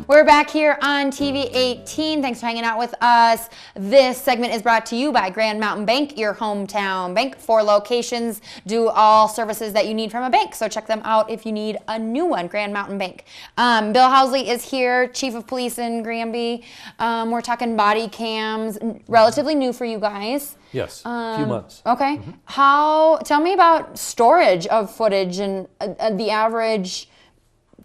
We're back here on TV 18. Thanks for hanging out with us. This segment is brought to you by Grand Mountain Bank, your hometown bank. 4 locations, do all services that you need from a bank. So check them out if you need a new one, Grand Mountain Bank. Bill Housley is here, Chief of Police in Granby. We're talking body cams, relatively new for you guys. Yes, a few months. Okay. Tell me about storage of footage and the average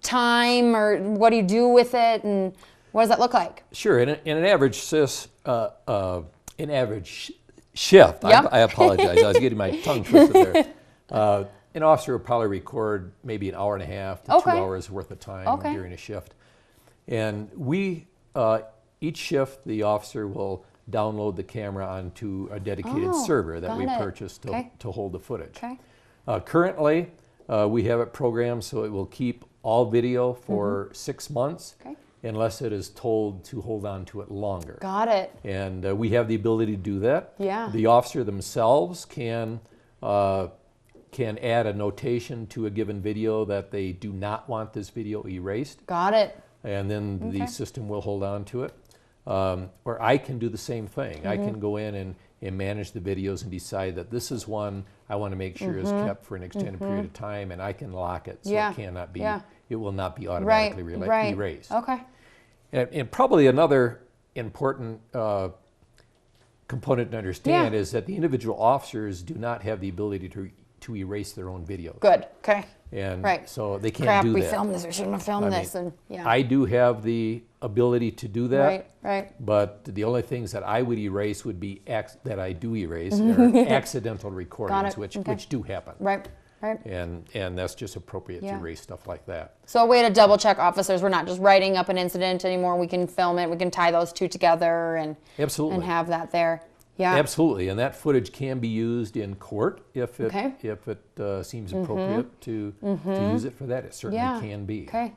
time, or what do you do with it, and what does that look like? Sure. In an average shift, Yep. I apologize. I was getting my tongue twisted there. An officer will probably record maybe an hour and a half to 2 hours worth of time during a shift. And each shift, the officer will download the camera onto a dedicated server that we purchased to hold the footage. Currently, we have it programmed so it will keep all video for 6 months, unless it is told to hold on to it longer. Got it. And we have the ability to do that. Yeah. The officer themselves can add a notation to a given video that they do not want this video erased. Got it. And then the system will hold on to it. Or I can do the same thing. I can go in and manage the videos and decide that this is one I want to make sure is kept for an extended period of time, and I can lock it so it cannot be, it will not be automatically erased. Okay. And probably another important component to understand is that the individual officers do not have the ability to erase their own videos. Good. Okay. And so they can't Crap, do that. we filmed this. We shouldn't have filmed this. And I do have the ability to do that. Right. But the only things that I would erase would be that I do erase are accidental recordings, which do happen. Right. And that's just appropriate to erase stuff like that. So a way to double check officers, we're not just writing up an incident anymore. We can film it. We can tie those two together and have that there. Yeah. Absolutely, and that footage can be used in court if it seems appropriate to use it for that. It certainly can be. Okay.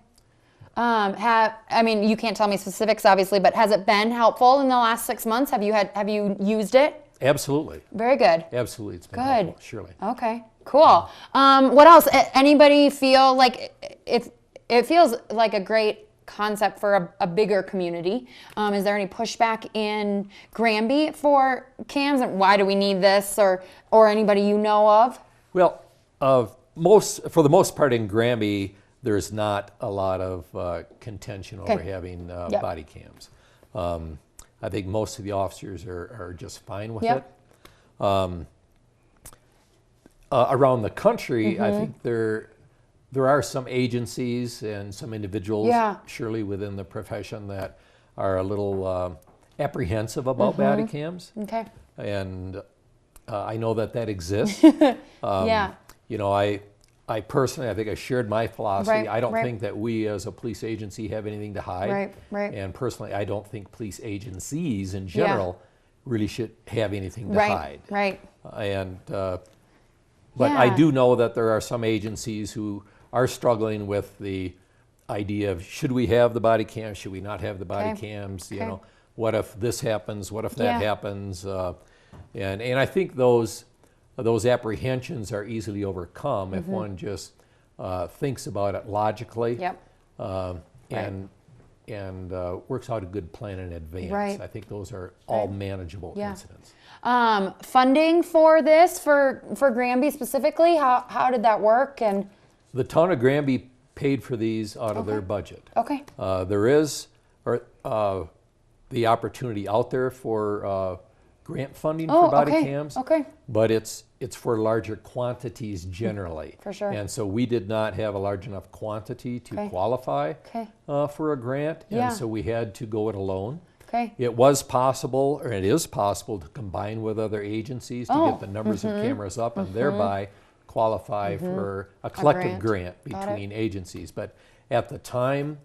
I mean, you can't tell me specifics, obviously, but has it been helpful in the last 6 months? Have you used it? Absolutely. Very good. Absolutely, it's been helpful, surely. Okay. Cool. What else? Anybody feel like it feels like a great concept for a bigger community? Is there any pushback in Granby for cams? Why do we need this, or anybody you know of? Well, for the most part in Granby, there's not a lot of contention over having body cams. I think most of the officers are just fine with it. Around the country, I think there are some agencies and some individuals, surely within the profession, that are a little apprehensive about body cams. Okay. And I know that exists. You know, I personally, I think I shared my philosophy. I don't think that we as a police agency have anything to hide. And personally, I don't think police agencies in general really should have anything to hide. But I do know that there are some agencies who are struggling with the idea of, should we have the body cams, should we not have the body cams? You know, what if this happens? What if that happens? And I think those apprehensions are easily overcome if one just thinks about it logically and works out a good plan in advance. I think those are all manageable incidents. Funding for this, for Granby specifically, how did that work? And the town of Granby paid for these out of their budget. There is the opportunity out there for grant funding for body cams, but it's for larger quantities generally. For sure. And so we did not have a large enough quantity to qualify for a grant, and so we had to go it alone. It was possible, or it is possible, to combine with other agencies to get the numbers of cameras up and thereby qualify for a collective grant between agencies. But at the time,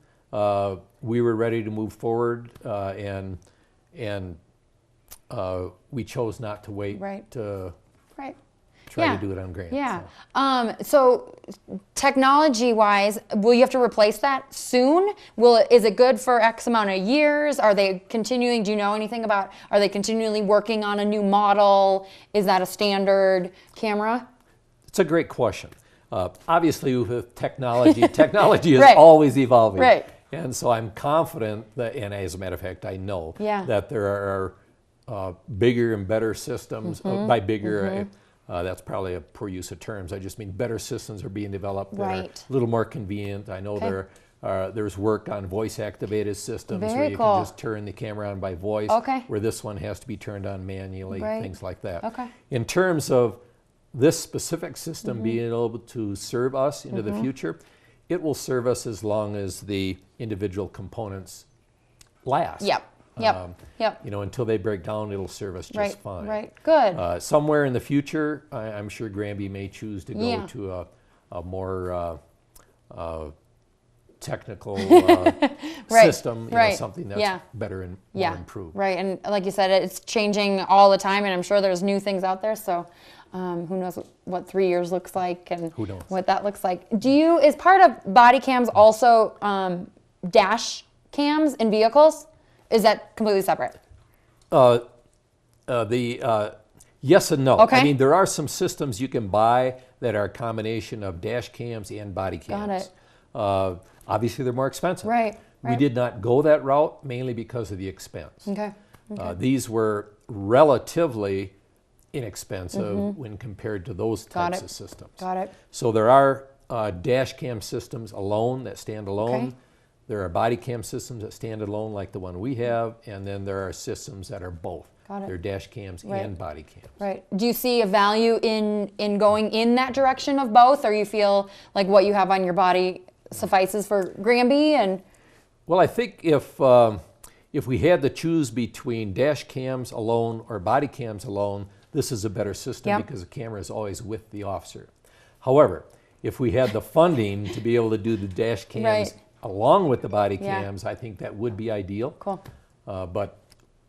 we were ready to move forward, and we chose not to wait to try to do it on grants. So technology-wise, will you have to replace that soon? Is it good for X amount of years? Are they continuing? Do you know anything about? Are they continually working on a new model? Is that a standard camera? It's a great question. Obviously, with technology, technology is always evolving. And so I'm confident that, and as a matter of fact, I know that there are bigger and better systems. By bigger, that's probably a poor use of terms. I just mean better systems are being developed that are a little more convenient. I know there's work on voice-activated systems where you can just turn the camera on by voice, where this one has to be turned on manually, things like that. In terms of this specific system being able to serve us into the future, it will serve us as long as the individual components last. Until they break down, it'll serve us just fine. Good. Somewhere in the future, I'm sure Granby may choose to go to a more technical system, something that's better and more improved. Right, and like you said, it's changing all the time, and I'm sure there's new things out there, so who knows what 3 years looks like and what that looks like. Is part of body cams also dash cams in vehicles? Is that completely separate? Yes and no. I mean, there are some systems you can buy that are a combination of dash cams and body cams. Got it. Obviously, they're more expensive. Right. We did not go that route mainly because of the expense. These were relatively inexpensive when compared to those types of systems. Got it. So there are dash cam systems alone that stand alone. There are body cam systems that stand alone like the one we have, and then there are systems that are both. They're dash cams and body cams. Right. Do you see a value in going in that direction of both, or you feel like what you have on your body suffices for Granby? And well, I think if we had to choose between dash cams alone or body cams alone, this is a better system because the camera is always with the officer. However, if we had the funding to be able to do the dash cams along with the body cams, I think that would be ideal. Cool. But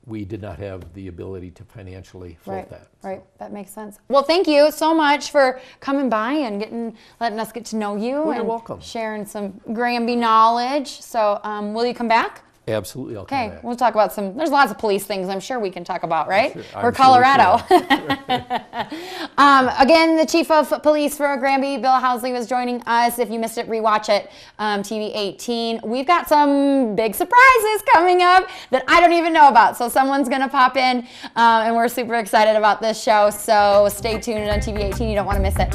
we did not have the ability to financially float that. Right, that makes sense. Well, thank you so much for coming by and letting us get to know you. Well, you're welcome. Sharing some Granby knowledge. So will you come back? Absolutely, I'll come back. We'll talk about there's lots of police things I'm sure we can talk about, right? We're Colorado. Again, the Chief of Police for Granby, Bill Housley, was joining us. If you missed it, rewatch it, TV 18. We've got some big surprises coming up that I don't even know about, so someone's going to pop in, and we're super excited about this show, so stay tuned on TV 18. You don't want to miss it.